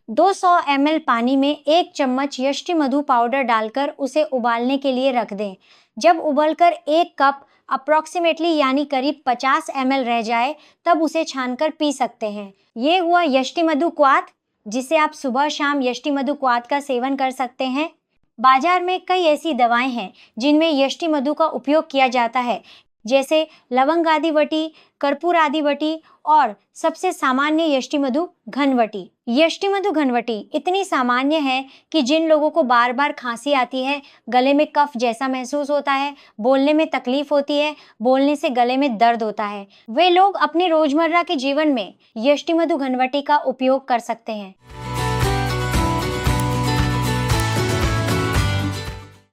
200 ml पानी में 1 चम्मच यष्टि मधु पाउडर डालकर उसे उबालने के लिए रख दें। जब उबलकर 1 कप अप्रॉक्सीमेटली यानी करीब 50 ml रह जाए, तब उसे छानकर पी सकते हैं। ये हुआ यष्टि मधु क्वाथ, जिसे आप सुबह शाम यष्टि मधु क्वाथ का सेवन कर सकते हैं। बाजार में कई ऐसी दवाएं हैं जिनमें यष्टि मधु का उपयोग किया जाता है, जैसे लवंग आदि वटी, कर्पूर आदि वटी और सबसे सामान्य यष्टि मधु घनवटी। यष्टि मधु घनवटी इतनी सामान्य है कि जिन लोगों को बार बार खांसी आती है, गले में कफ जैसा महसूस होता है, बोलने में तकलीफ होती है, बोलने से गले में दर्द होता है, वे लोग अपने रोजमर्रा के जीवन में यष्टि मधु घनवटी का उपयोग कर सकते हैं।